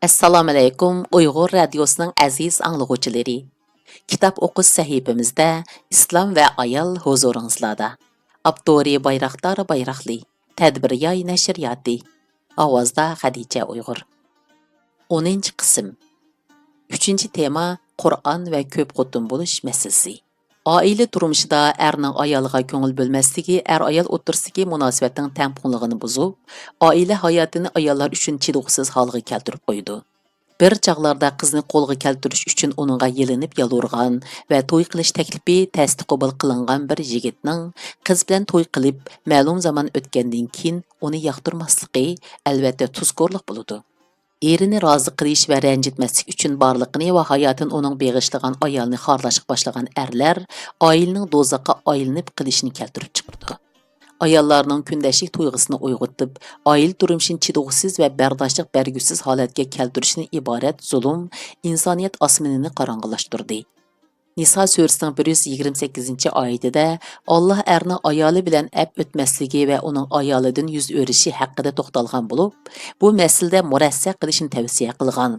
Assalomu alaykum Uyg'ur radiosining aziz anglovchilari. Kitob o'qish sahifamizda Islom va ayol huzuringizlarda. Abdori Bayraktar Bayrakli, Tadbiryoy nashriyati. Ovozda Xadicha Uyg'ur. 10-qism. 3-tema Qur'on va ko'p xotin bo'lish masalasi. Oila turmushida erning ayolga ko'ngil bo'lmasligi, er-ayol o'rtasidagi munosabatning tampunligini buzib, oila hayotini ayollar uchun chidoqsiz holga keltirib qo'ydi. Bir chaqlarda qizni qo'lga keltirish uchun uningga yelinib yalurgan va to'y qilish taklifi tasdiq qabul qilingan bir yigitning qiz bilan to'y qilib, ma'lum zaman o'tgandan keyin uni yoqtirmasligi albatta tuzkorlik bo'ladi. Erini rozi qilish va ranjitmaslik uchun borliqini va hayotini uning beg'ishlagan ayolni xorlashga boshlagan erlar oilaning do'zaxga aylanib qilishini keltirib chiqardi. Ayollarning kundashlik tuyg'usini uyg'otib, oila turmushini chidog'siz va bardoshlik bergusiz holatga keltirishni iborat zulm insoniyat osmonini qorong'ilashtirdi. Nisa surasining 128-oyatida Alloh erning ayoli bilan ab o'tmasligi va uning ayolidan yuz o'rishi haqida to'xtalgan bo'lib, bu masalada murassa qilishni tavsiya qilgan.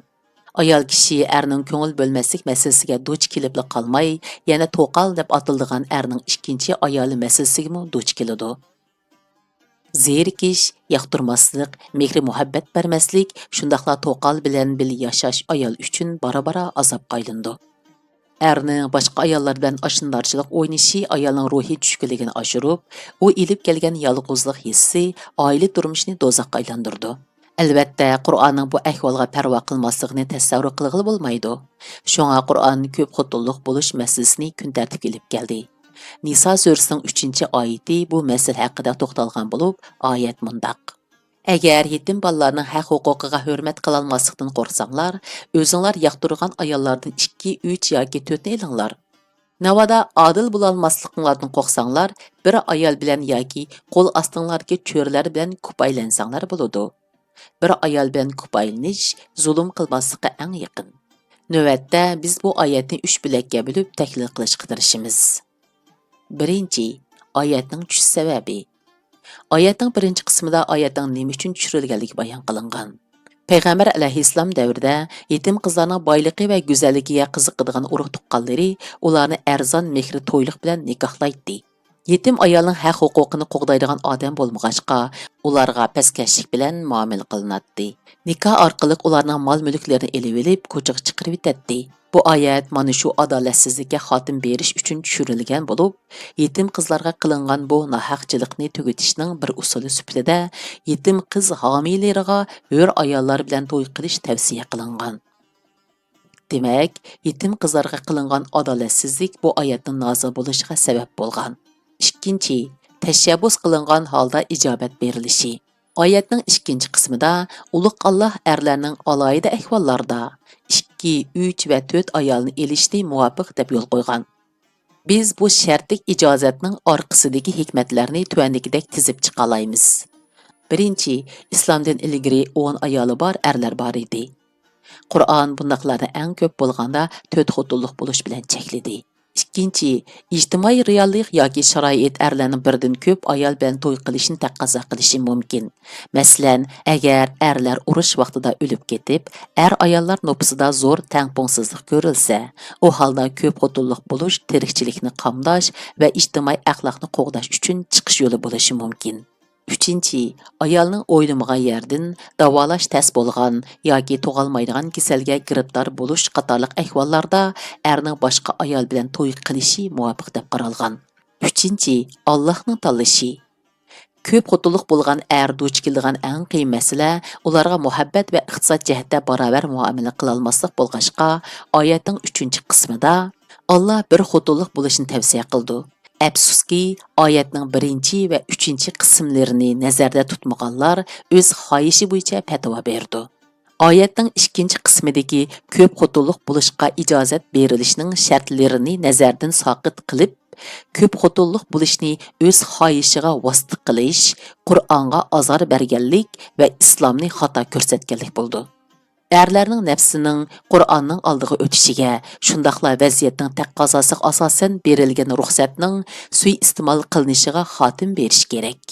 Ayol kishi erning ko'ngil bo'lmaslik masalasiga duch kelib qolmay, yana to'qal deb atiladigan erning ikkinchi ayoli masalasiga duch keladi. Zerikish, yoqtirmaslik, mehr-muhabbat bermaslik, shundaqla to'qal bilan bil yashash ayol uchun bara-bara azobga aylandi. Erning boshqa ayollar bilan oshnadorchilik o'ynashi ayolning ruhiy tushkunligini oshirib, u ilib kelgan yolg'izlik hissi oila turmushini do'zaxga aylantirdi. Albatta, Qur'onning bu ahvolga parvo qilmasligini tasavvur qilg'ili bo'lmaydi. Shunga Qur'on ko'p xotinlik bo'lish masalasini kun tartibga ilib keldi. Nisa surasining 3-oyati bu masala haqida to'xtalgan bo'lib, oyat mundaq: Agar yetim bolalarning haq-huquqiga hurmat qilolmaslikdan qo'rqsanglar, o'zinglar yoqtirgan ayollardan 2, 3 yoki 4 ni elinglar. Navoda adil bo'lolmasliklardan qo'rqsanglar, bir ayol bilan yoki qo'l ostinglarga cho'rlar bilan ko'paylensanglar bo'ladi. Bir ayol bilan ko'paylanish zulm qilmaslikqa eng yaqin. Navbatda biz bu oyatni 3 bo'lakka bo'lib tahlil qilishga tirishamiz. 1. Oyatning tushish sababi. Oyatning birinchi qismida oyatning nima uchun tushirilganligi bayon qilingan. Payg'ambar alayhissalom davrida yetim qizlarning boyligi va go'zalligiga qiziqadigan urug' tuqqanlari ularni arzon mehri to'yliq bilan nikohlaydi. Yetim ayolning haq-huquqini qo'g'daydigan odam bo'lmag'achqa, ularga paskashlik bilan muomala qilinadi. Nikoh orqali ularning mol-mulklarini elib olib, ko'chaga chiqarib etadi. Bu oyat mana shu adolatsizlikka xotim berish uchun tushirilgan bo'lib, yetim qizlarga qilingan bu nohaqchilikni tugatishning bir usuli sifatida yetim qiz homiyalariga hur ayollar bilan to'y qilish tavsiya qilingan. Demak, yetim qizlarga qilingan adolatsizlik bu oyatning nozil bo'lishiga sabab bo'lgan. 2. Tashabbus qilingan holda ijobat berilishi. Oyatning 2-qismida Ulug' Alloh erlarning alohida ahvollarda 2, 3 va 4 ayolni elishni muvofiq deb yo'l qo'ygan. Biz bu shartlik ijozatning orqasidagi hikmatlarni tuvandagidek tizib chiqalaymiz. 1. Islomdan ilgari 10 ayoli bor erlar bor edi. Qur'on bundoqlarni eng ko'p bo'lganda 4 xotinlik bo'lish bilan chekladi. 2. İjtimoiy reallik yoki sharoit erlarning birdan ko'p ayol bilan to'y qilishni taqozo qilishi mumkin. Masalan, agar erlar urush vaqtida o'lib ketib, ayollar nopusida zo'r tangpongsizlik ko'rilsa, u holda ko'p xotinlik bo'lish tirikchilikni qamdash va ijtimoiy axloqni qo'g'dash uchun chiqish yo'li bo'lishi mumkin. 3. Ayolning o'ylamagan yerdan davolash tas bo'lgan yoki tug'almaydigan kasalga giribdor bo'lish qatorliq ahvollarda erning boshqa ayol bilan to'y qilishi muvofiq deb qaralgan. 3. Allohning tanlashi. Ko'p xotinlik bo'lgan duch keladigan eng qiyin masala ularga muhabbat va iqtisod jihatda barobar muomala qila olmaslik bo'lg'achqa, oyatning 3-qismida Alloh bir xotinlik bo'lishni tavsiya qildi. Afsuski, oyatning 1 va 3-qismlarini nazarda tutmaganlar o'z xohishi bo'yicha fatvo berdi. Oyatning 2-qismidagi ko'p xotinlik bo'lishga ijozat berilishning shartlarini nazardan soqit qilib, ko'p xotinlik bo'lishni o'z xohishiga vosita qilish, Qur'onga azor berganlik va islomni xato ko'rsatganlik bo'ldi. Erlarning nafsining Qur'onning oldiga o'tishiga, shundaqla vaziyatning taqozosiga asosan berilgan ruxsatning suiiste'mol qilinishiga xotim berish kerak.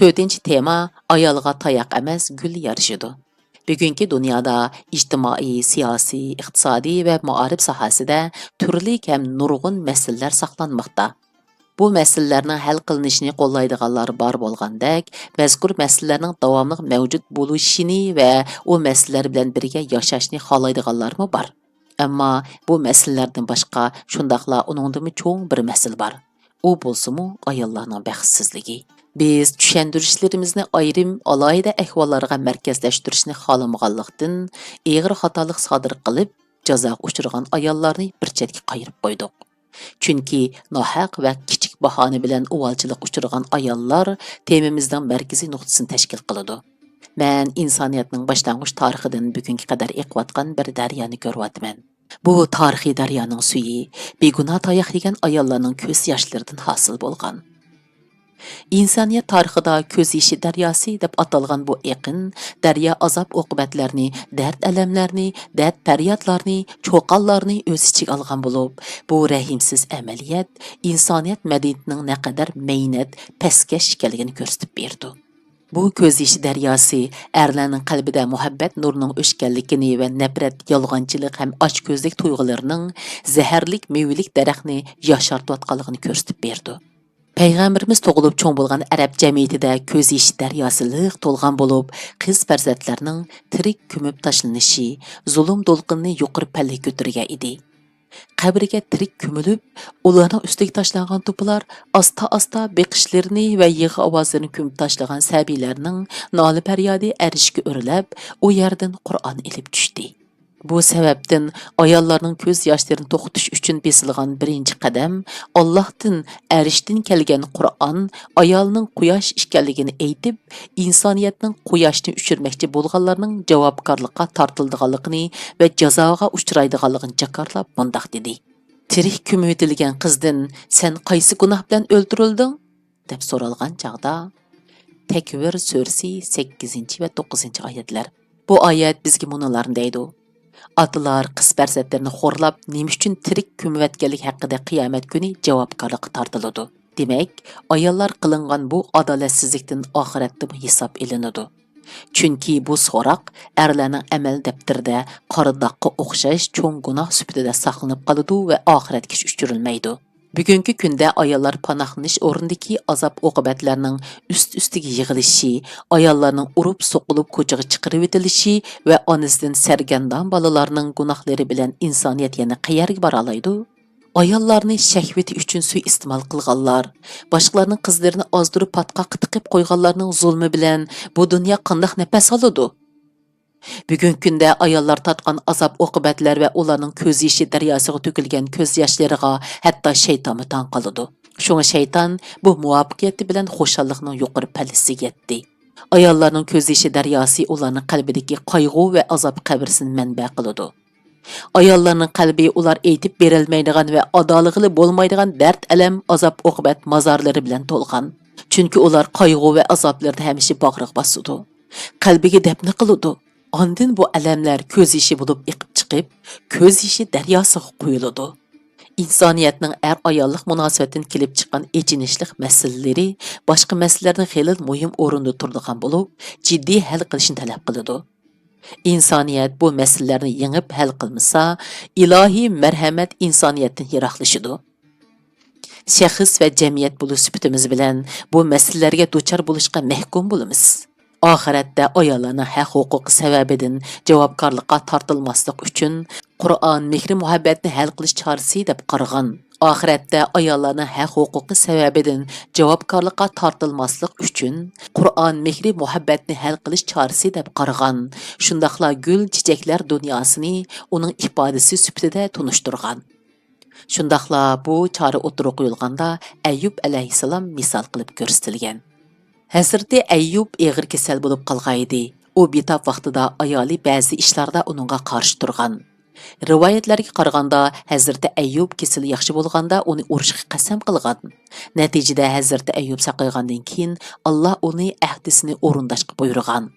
4-tema ayolga tayoq emas, gul yarışıdı. Bugungi dunyoda ijtimoiy, siyosiy, iqtisodiy va maarif sohasida turli ham nurg'un masalalar saqlanmoqda. Bu masalalarning hal qilinishini qo'llaydiganlar bor bo'lgandek, mazkur masalalarning davomli mavjud bo'lishini va u masalalar bilan birga yashashni xohlaydiganlarmi bor. Ammo bu masalalardan boshqa shundaqla uningdimi cho'ng bir masala bor. U bo'lsa-mu ayollarning baxtsizligi. Biz tushuntirishlarimizni ayrim alohida ahvollarga markazlashtirishni xohlamaganlikdan og'ir xatolik sodir qilib, jazoga uchragan ayollarni bir chetga qayirib qo'ydik. Chunki nohaq va kichik bahona bilan uvalchilik uchragan ayollar temamizning markaziy nuqtasini tashkil qiladi. Men insoniyatning boshlang'ich tarixidan bugunga qadar eqiyotgan bir daryoni ko'ryapman. Bu tarixiy daryoning suyi begunoh tayoq yegan ayollarning ko'z yoshlaridan hosil bo'lgan. İnsaniyat tarixida ko'z yoshi daryosi deb atalgan bu eqin daryo azob oqibatlarni, dard alamlarni, dard faryodlarni, cho'qonlarni o'z ichiga olgan bo'lib, bu rahimsiz amaliyat insoniyat madaniyatining naqadar maynat, pastkash ekanligini ko'rsatib berdi. Bu ko'z yoshi daryosi erlarning qalbida muhabbat nurining o'chganligini va nafrat, yolg'onchilik ham ochko'zlik tuyg'ularining zaharlik mevilik daraxtni yoshartayotganligini ko'rsatib berdi. Peygamberimiz tug'ilib cho'ng bo'lgan arab jamiyatida ko'z yoshi daryosilik to'lgan bo'lib, qiz farzandlarning tirik ko'mib tashlanishi, zulm to'lqinini yuqori pallaga ko'targan edi. Qabriga tirik ko'milib, ularning ustiga tashlangan to'plar asta-asta beqishlarini va yig'i ovozlarini ko'mib tashlagan sabiylarning nola faryodi arishga o'rilib, u yerdan Qur'on ilib tushdi. Bu sababdan ayollarning ko'z yoshlarini to'xtatish uchun besilgan birinchi qadam Allohdan arishdan kelgan Qur'on ayolning quyosh ekanligini aytib, insoniyatning quyoshni uchirmoqchi bo'lganlarning javobgarlikka tortilganligini va jazoga uchraydiganligini jakarlab mundoq dedi. Tirik ko'mitilgan qizdan sen qaysi gunoh bilan o'ldirilding? deb so'ralgan chaqda Takvir surasi 8 va 9 oyatlar. Bu oyat bizga munolarni deydi. Atalar qiz farzandlarini xo'rlab, nima uchun tirik ko'mivatganlik haqida qiyomat kuni javobgarlikka tortiladi. Demak, ayollar qilingan bu adolatsizlikdan oxiratda hisob elinadi. Chunki bu so'roq erlarning amal daftarida qora-daqqa o'xshash cho'ng gunoh sifatida saqlanib qoladi va oxiratga uchirilmaydi. Bugungi kunda ayollar panohlanish o'rnidagi azob oqibatlarning üst-üstiga yig'ilishi, ayollarning urib so'qilib ko'chaga chiqarib etilishi va onasidan sargandon bolalarning gunohlari bilan insoniyat yana qayerga bora oladi? Ayollarni shahvati uchun suiiste'mol qilganlar, boshqalarning qizlarini ozdirib patqoq tiqib qo'yganlarning zulmi bilan bu dunyo qanday nafas oladi? Bugungi kunda ayollar tatgan azob oqibatlar va ularning ko'z yoshi daryosiga to'kilgan ko'z yoshlariga hatto shayton tan qoladi. Shunga shayton bu muvaffaqiyati bilan xushallikning yuqori pallasiga yetdi. Ayollarning ko'z yoshi daryosi ularning qalbidagi qayg'u va azob qabrisini manba qiladi. Ayollarning qalbi ular aytib berilmaydigan va adolig'i bo'lmaydigan dard, alam, azob oqibat mazorlari bilan to'lgan. Chunki ular qayg'u va azoblarni hamisha bag'riga bosadi. Qalbiga dafn qiladi. Ondan bu alamlar ko'z yoshi bo'lib iqib chiqib, ko'z yoshi daryosiga quyiladi. İnsoniyatning er-ayollik munosabatdan kelib chiqqan echinishlik masalalari boshqa masalalardan xeyli muhim o'rinda turadigan bo'lib, jiddiy hal qilishni talab qiladi. İnsoniyat bu masalalarni yengib hal qilmasa, ilohiy marhamat insoniyatdan yiroqlashadi. Shaxs va jamiyat bo'lish sifatimiz bilan bu masalalarga duchor bo'lishga mahkum bo'lamiz. Oxiratda ayollarning haq-huquqi sababidan javobgarlikka tortilmaslik uchun Qur'on mehr muhabbatni hal qilish chorasi deb qaragan. Oxiratda ayollarning haq-huquqi sababidan javobgarlikka tortilmaslik uchun Qur'on mehr muhabbatni hal qilish chorasi deb qaragan. Shundaqla gul chechaklar dunyosini uning ifodasi sifatida tunishtirgan. Shundaqla bu chora o'tirib qo'yilganda Ayyub alayhisalom misol qilib ko'rsatilgan. Hazreti Ayyub eg'ir kasal bo'lib qolgan edi. U betob vaqtida ayoli ba'zi ishlarda uningga qarshi turgan. Rivoyatlarga qaraganda Hazreti Ayyub kasali yaxshi bo'lganda uni urishga qasam qilgan. Natijada Hazreti Ayyub saqaygandan keyin Alloh uni ahdisini o'rindashga buyurgan.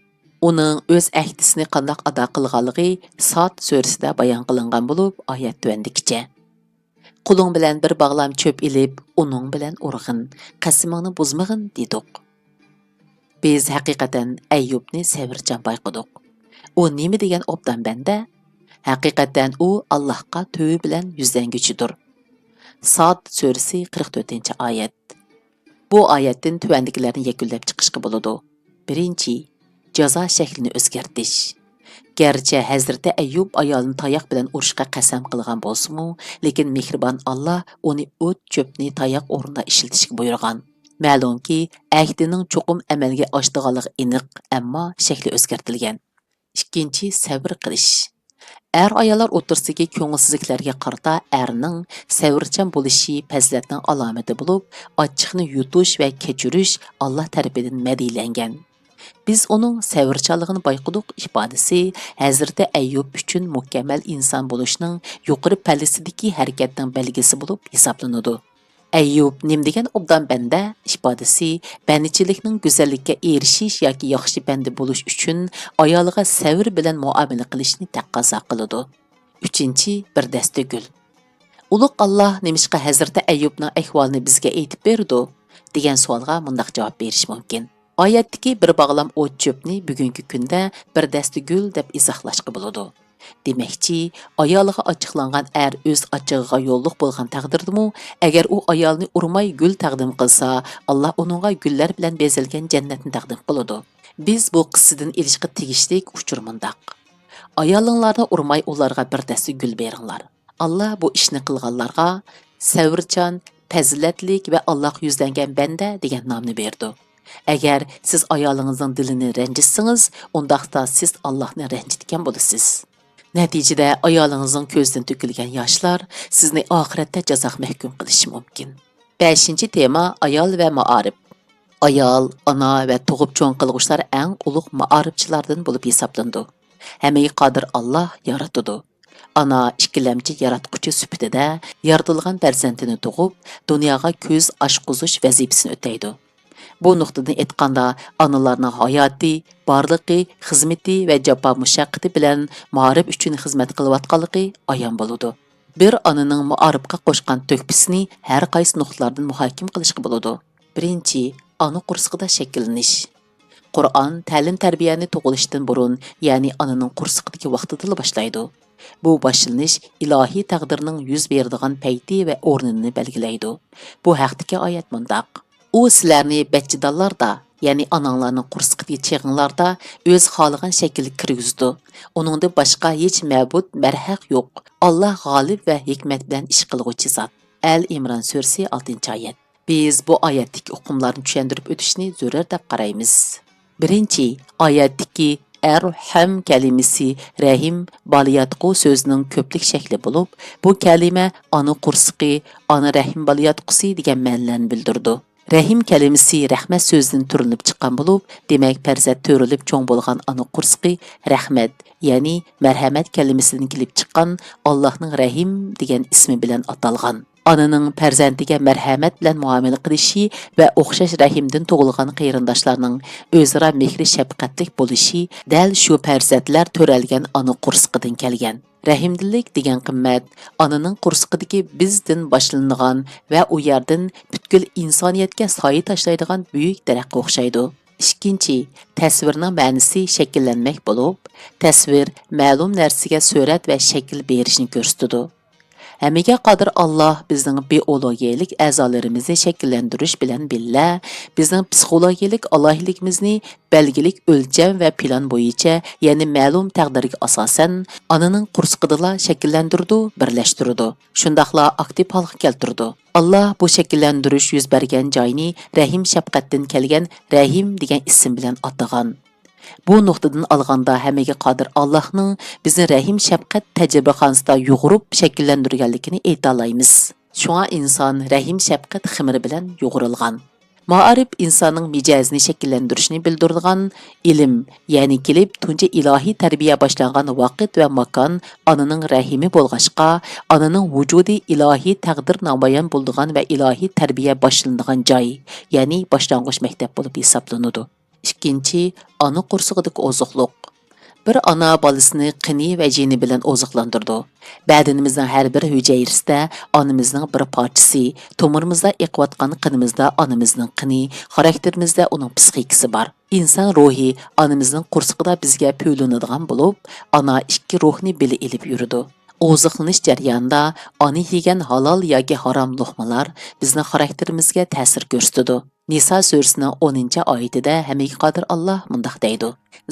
Uning o'z ahdisini qanday ado qilganligi Sot surasida bayon qilingan bo'lib, oyat tuvandikicha. Quling bilan bir bog'lam cho'p ilib, uning bilan urg'in, qasamingni buzmag'in dedik. Biz haqiqatan Ayyubni sabrchan bayqadik. U nima degan obdan banda? Haqiqatan u Allohga tövbe bilan yuzlanguvchidir. Sad surasi 44-oyat. Bu oyatdan tuvandikilarni yakunlab chiqishga bo'ladi. Birinchi, jazo shaklini o'zgartish. Gerçi Hazreti Ayyub ayolini tayoq bilan urishga qasam qilgan bo'lsa-mu, lekin mehribon Alloh uni o't cho'pni tayoq o'rnida ishlatishga buyurgan. Ma'lumki, ahdining cho'qim amalga oshdiganligi aniq, ammo shakli o'zgartirilgan. Ikkinchi, sabr qilish. Ayollar o'tirsidagi ko'ngilsizliklarga qarata erning savrchan bo'lishi fazilatning alomati bo'lib, ochiqni yutish va kechirish Alloh tarafidan madiylangan. Biz onun savrchanligini bayqadık ifodasi Hazreti Ayyub uchun mukammal inson bo'lishning yuqori pallasidagi harakatning belgisi bo'lib hisoblanadi. Ayyub nim degan obdan banda ifodasi bandichilikning go'zallikka erishish yoki yaxshi banda bo'lish uchun ayoliga savr bilan muomala qilishni taqozo qiladi. Uchinchi, bir dasta gul. Ulug' Alloh nimishqa Hazreti Ayyubning ahvolini bizga aytib berdi degan savolga mundaq javob berish mumkin. Oyatdagi bir bağlam o't cho'pni bugungi kunda bir dasta gul deb izohlashga bo'ladi. Demakchi, ayoliga ochiqlangan o'z ochig'iga yo'lliq bo'lgan taqdirdimi, agar u ayolni urmay gul taqdim qilsa, Alloh uningga gullar bilan bezalgan jannatni taqdim qiladi. Biz bu qissadan ilishga tegishlik uchur mundaq. Ayolinglarni urmay ularga bir dasta gul beringlar. Alloh bu ishni qilganlarga savrchan, fazilatlik va Alloh yuzlangan banda degan nomni berdi. Agar siz ayolingizning dilini ranjitsangiz, undaqda siz Allohni ranjitgan bo'lasiz. Natijada ayolingizning ko'zidan to'kilgan yoshlar sizni oxiratda jazoga mahkum qilishi mumkin. 5-tema ayol va ma'arif. Ayol, ana va tug'ib cho'ng qilg'uchilar eng ulug' ma'arifchilardan bo'lib hisoblandi. Hammaga qodir Alloh yaratadi. Ana ikkilamchi yaratquchi sifatida yaratilgan farzandini tug'ib, dunyoga ko'z ochqizish vazifasini o'taydi. Bu nuqtadan aytganda analarning hayoti, barligi, xizmati va jafo mushaqqati bilan ma'rif uchun xizmat qilayotganligi ayon bo'ladi. Bir onaning ma'rifga qo'shgan to'kpisini har qaysi nuqtalardan muhokama qilishga bo'ladi. Birinchi, ona qursqida shakllanish. Qur'on ta'lim-tarbiyani tug'ilishdan burun, ya'ni onaning qursqidagi vaqtida boshlaydi. Bu boshlanish ilohiy taqdirning yuz beradigan payti va o'rnini belgilaydi. Bu haqdagi oyat mundaq: U sizlarni bachchidonlarda, ya'ni onanglarning qursqiga cheg'inglarda o'z xohlagan shaklga kirgizdi. Uningda boshqa hech ma'bud barhaq yo'q. Alloh g'olib va hikmat bilan ish qilguvchi zot. Al-Imron surasi 6-oyat. Biz bu oyatdagi uqumlarni tushuntirib o'tishni zarur deb qaraymiz. Birinchi, oyatdagi Ar-Rahim kalimasi Rahim baliyatqu so'zining ko'plik shakli bo'lib, bu kalima ona qursqi, ona rahim baliyatqusi degan ma'noni bildirdi. Rahim kalimasi rahmat so'zidan turinib chiqqan bo'lib, demak farzand to'rilib cho'ng bo'lgan ana qursqi rahmat, ya'ni marhamat kalimasidan kelib chiqqan Allohning Rahim degan ismi bilan atalgan. Ananing farzandiga marhamat bilan muomala qilishi va o'xshash rahimdan tug'ilgan qarindoshlarning o'zaro mehri shafqatlik bo'lishi dal shu farzandlar to'ralgan ana qursqidan kelgan. Rahimdillik degan qimmat onaning qursqidagi bizdan boshlangan va u yerdan butkul insoniyatga soya tashlaydigan buyuk daraxtga o'xshaydi. Ikkinchi, tasvirning ma'nosi shakllanmak bo'lib, tasvir ma'lum narsaga surat va shakl berishni ko'rsatadi. Hammaga qodir Alloh bizning biologiyalik a'zolarimizni shakllantirish bilan billa bizning psixologiyalik alohidligimizni belgilik o'lcham va plan bo'yicha, ya'ni ma'lum taqdirga asosan onaning qursqidala shakllantirdi, birlashtirdi. Shundaqla aktiv holga keltirdi. Alloh bu shakllantirish yuz bergan joyni Rahim shafqatdan kelgan Rahim degan ism bilan atagan. Bu nuqtadan alganda hammaga qodir Allohning bizni rahim shafqat tajribaxonasida yo'g'irib shakllantirganligini aytalaymiz. Shunga inson rahim shafqat ximiri bilan yo'g'irilgan. Ma'arif insonning mijozini shakllantirishni bildiradigan ilm, ya'ni kelib tunji ilohiy tarbiya boshlangan vaqt va makon onaning rahimi bo'lg'ashqa, onaning vujudi ilohiy taqdir namoyon bo'ldigan va ilohiy tarbiya boshlanadigan joy, ya'ni boshlang'ich maktab bo'lib hisoblanadi. Ikkinchi, ana qursog'idagi oziqliq. Bir ana bolasini qini va jini bilan oziqlantirdi. Badanimizning har bir hujayrasida onamizning bir parchasi, tomirimizda eqiyotgan qinimizda onamizning qini, xarakterimizda uning psixikasi bor. İnsan ruhi onamizning qursiqida bizga pöylanadigan bo'lib, ana ikki ruhni bili ilib yuridi. Oziqlanish jarayonida ona yegan halol yoki harom luqmalar bizning xarakterimizga ta'sir ko'rsatadi. Nisa surasining 10-oyatida Hammaga qodir Alloh mundaq deydi: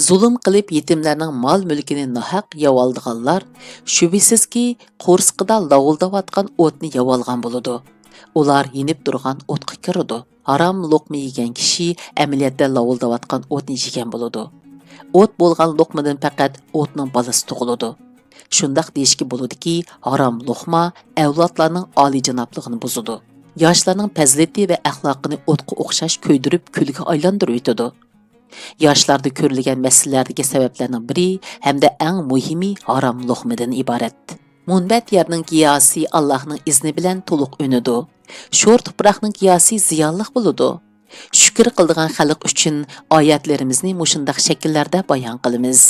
Zulm qilib yetimlarning mol mulkini nohaq yo'valdiganlar shubhisizki qo'rsqida lavuldatgan o'tni yo'valgan bo'ladi. Ular yinib turgan o'tga kiradi. Harom luqma yegan kishi amaliyotda lavuldatgan o'tni yegan bo'ladi. O't bo'lgan luqmadan faqat o'tning balasi tug'iladi. Shundaq deyishki bo'ladiki, harom luqma avlodlarning oliyjanobligini buzadi. Yoshlarning fazilati va axloqini o'tga o'xshash ko'ydirib kulga aylantirib o'tadi. Yoshlarda ko'rilgan masalalardagi sabablarning biri hamda eng muhimi harom luqmadan iborat. Munbat yerning giyosi Allohning izni bilan to'liq unadi. Sho'r tuproqning giyosi ziyonliq bo'ladi. Shukr qildigan xalq uchun oyatlarimizni mushundaq shakllarda bayon qilamiz.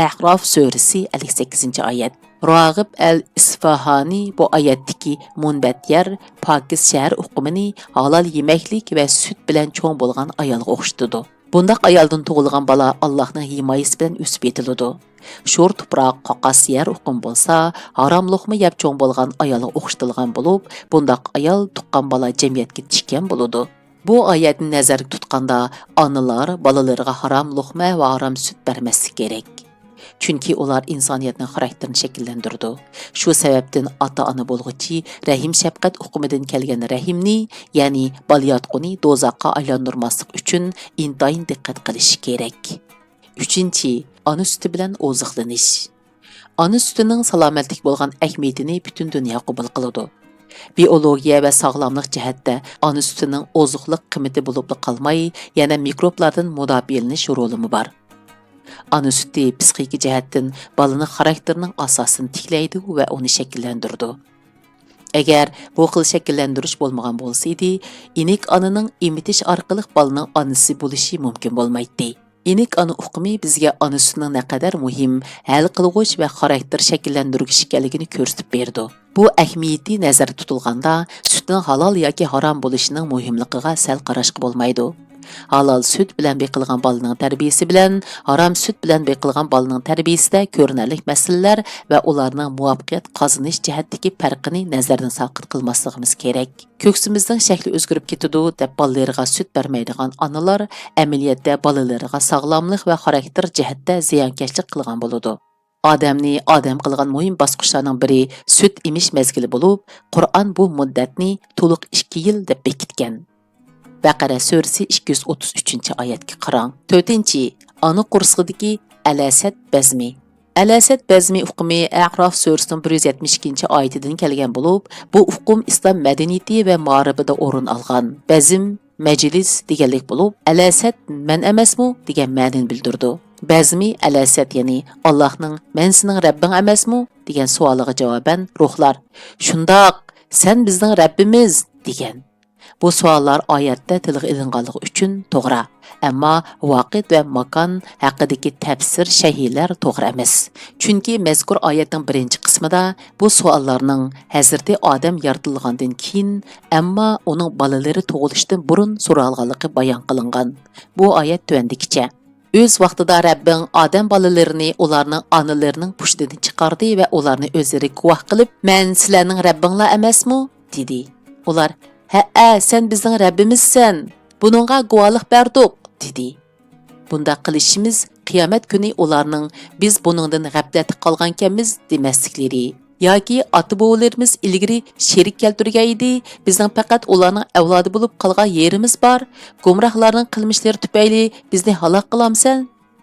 A'rof surasi 58-oyat. Rag'ib al-Isfahani bu oyatdagi munbat yer pokiz shahar uqumini halol yemaklik va sut bilan cho'ng bo'lgan ayolga o'xshatadi. Bundaq ayoldan tug'ilgan bola Allohning himoyasi bilan o'sib yetiladi. Sho'r tuproq qoqas yer uqum bo'lsa, harom luqma yeb cho'ng bo'lgan ayolga o'xshatilgan bo'lib, bundaq ayol tuqqan bola jamiyatga tushgan bo'ladi. Bu oyatni nazarda tutganda onalar bolalariga harom luqma va harom sut bermaslik kerak. Chunki ular insoniyatning xarakterini shakllantirdi. Shu sababdan ota-ona bo'lg'uchi rahim shafqat uqumidan kelgan rahimni, ya'ni bolayotquni do'zaxga aylantirmaslik uchun intayin diqqat qilish kerak. 3. Ona suti bilan oziqlanish. Ona sutining salomatlik bo'lgan ahamiyatini butun dunyo qabul qiladi. Biologiya va sog'lomlik jihatda ona sutining oziqlik qiymati bo'lib qolmay, yana mikroblardan mudofialanish roli bor. Ana süti psixiki jihatdan balaning xarakterining asosini tiklaydi va uni shakllantiradi. Agar bu xil shakllantirish bo'lmagan bo'lsa edi, inik onaning emitish orqali balaning onasi bo'lishi mumkin bo'lmaydi. Inik ana uqumi bizga ona sutining naqadar muhim, hal qilg'uch va xarakter shakllantirgich ekanligini ko'rsatib berdi. Bu ahamiyati nazarda tutilganda sutning halol yoki harom bo'lishining muhimligiga sal qarashga bo'lmaydi. Halal süt bilan beqilgan balaning tarbiyasi bilan harom süt bilan beqilgan balaning tarbiyasida ko'rinarli masalalar va ularning muvaffaqiyat qozonish jihatdagi farqini nazardan saqit qilmasligimiz kerak. Ko'ksimizning shakli o'zgarib ketadi deb balalarga süt bermaydigan onalar amaliyotda balalarga sog'lomlik va xarakter jihatda ziyonkashlik qilgan bo'ladi. Odamni odam qilgan muhim bosqichlarning biri süt emish mezgili bo'lib, Qur'on bu muddatni to'liq 2 yil deb bekitgan. Baqara surasi 233-oyatga qarang. 4. Ana qursig'idagi alasat bazmi. Alasat bazmi uqumi A'rof surasining 172-oyatidan kelgan bo'lib, bu uqum islom madaniyati va ma'rifida o'rin olgan. Bazm majlis deganlik bo'lib, alasat man emasmi degan ma'noni bildirdi. Bazmi alasat ya'ni Allohning "Men sening Rabbing emasmi?" degan savoliga javoban ruhlar "Shundoq, sen bizning Rabbimiz" degan. Bu savollar oyatda tilga ilinganligi uchun to'g'ri, ammo vaqt va makon haqidagi tafsir shahiylar to'g'ri emas. Chunki mazkur oyatning birinchi qismida bu savollarning Hazrati Odam yaratilgandan keyin, ammo uning bolalari tug'ilishdan burun so'ralganligi bayon qilingan. Bu oyat tuandikicha: O'z vaqtida Rabbing Odam bolalarini ularning onalarining pushtidan chiqardi va ularni o'zlari guvoh qilib, "Men sizlarning Rabbinglar emasmi?" dedi. Ular "Ha, sen bizning Rabbimizsan. Buningga guvohlik berdik" dedi. Bunda qilishimiz qiyomat kuni ularning biz buningdan g'aflatda qolgankanmiz demasliklari yoki ota-bobolarimiz ilgari sherik keltirgan edi, bizning faqat ularning avlodi bo'lib qolgan yerimiz bor, gumrohlarning qilmishlari tufayli bizni halok qilamsan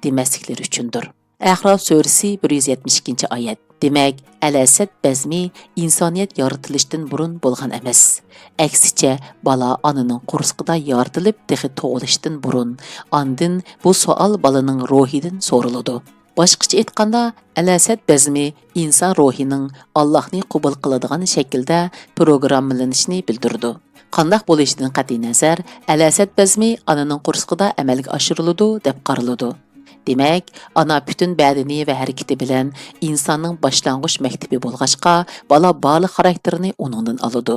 demasliklari uchundir. A'rof surasi 172-oyat. Demak, alasat bazmi insoniyat yaratilishdan burun bo'lgan emas. Aksicha, bola onaning qursiqida yaratilib, texi tug'ilishdan burun, ondan bu savol bolaning ruhidan so'raladi. Boshqacha aytganda, alasat bazmi inson ruhining Allohni qabul qiladigan shaklda programmalanishini bildirdi. Qandoq bo'lishidan qat'iy nazar, alasat bazmi onaning qursiqida amalga oshiriladi deb qaraladi. Demek, ana bütün bədəni və hərəkəti bilan insanın başlanğıç məktebi bolğaçqa, bala barlıq xarakterini onundan alıdı.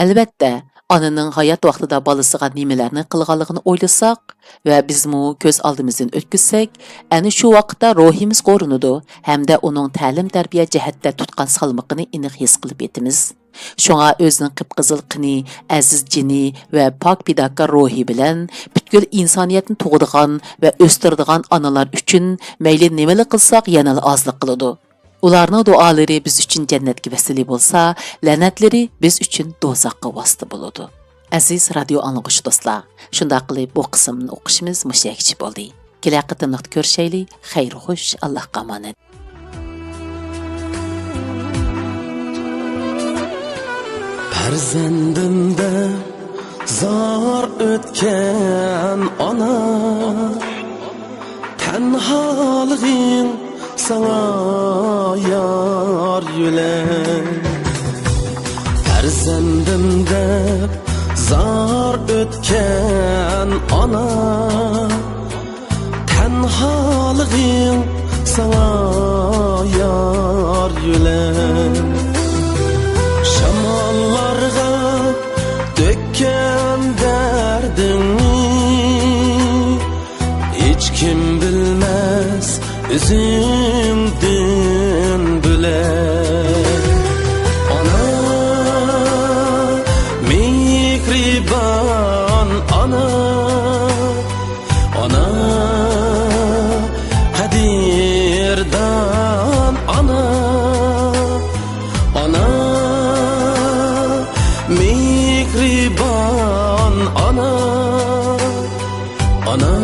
Əlbəttə, anaның hayat vaqtida balısıga nimalarni qilganligini o'ylasak va bizmu ko'z oldimizdan o'tkazsak, ana shu vaqtda ruhimiz qo'rinadi hamda uning ta'lim tarbiya jihatda tutgan salmoqini aniq his qilib yetamiz. Şoňa özünün qıpqızıl qini, aziz jini va pok pidakar ruhi bilan butkul insoniyatni tug'digan va o'stirdigan analar uchun mayli nimali qilsak yana ozlik qiladi. Ularning duolari biz uchun jannatga vasila bo'lsa, la'natlari biz uchun do'zaxga vosita bo'ladi. Aziz radio anglag'uchi do'stlar, shunday qilib bu qismni o'qishimiz mushakchi bo'ldi. Kelasi qatimliq ko'rishaylik. Xayr xush, Allohga omonat. Farzandimda zor o'tgan ona, tanholiging sana yar yülen. Farzandimda zor o'tgan ona, tanholiging sana yar yülen. Şamallarga dökkan derdini hiç kim bilmez, üzümdün bilen. Ana, mihriban ana, ana, kadirdan ana, ana, mihriban ana, ana,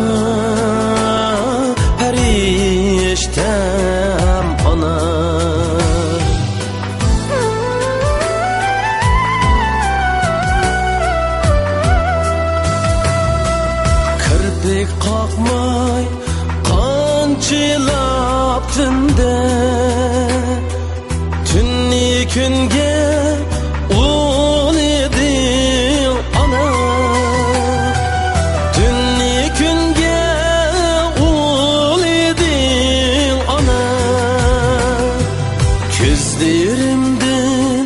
periştem ana. Kirpik kalkmay kançılap tünde, tünni künge ul edin ana, tünni künge ul edin ana. Gözlerimden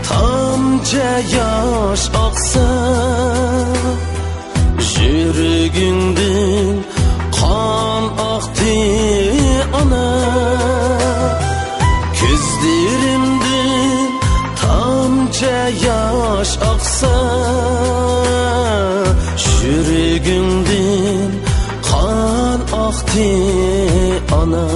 tamca yaş aksa, yüreğimden kan aktı ana. Gözlerimden tamca yaş aksa, yüreğimden kan aktı ana.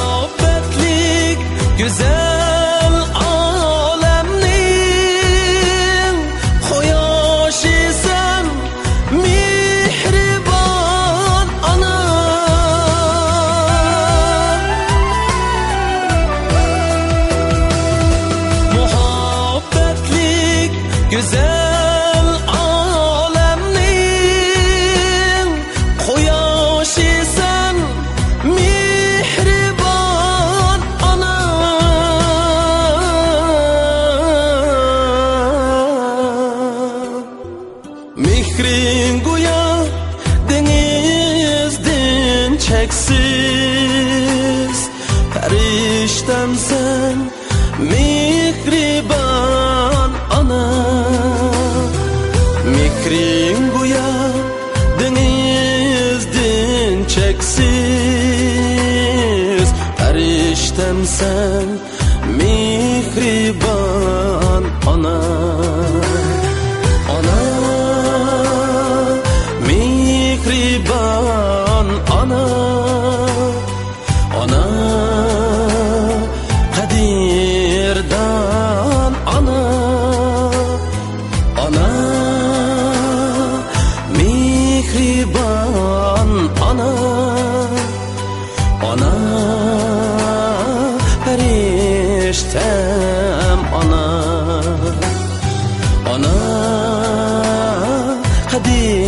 Muhabbetlik güzel alemnin koyaşıysan mihriban ana. Muhabbetlik güzel alemnin koyaşıysan mihriban ana. Mihrin goya denizden çeksiz, periştem sen mihriban ana. Mihrin goya denizden çeksiz, periştem sen mihriban ana. Ana, mihriban ana, ana, kadirdan ana, ana, mihriban ana, ana, periştem ana, ana, kadir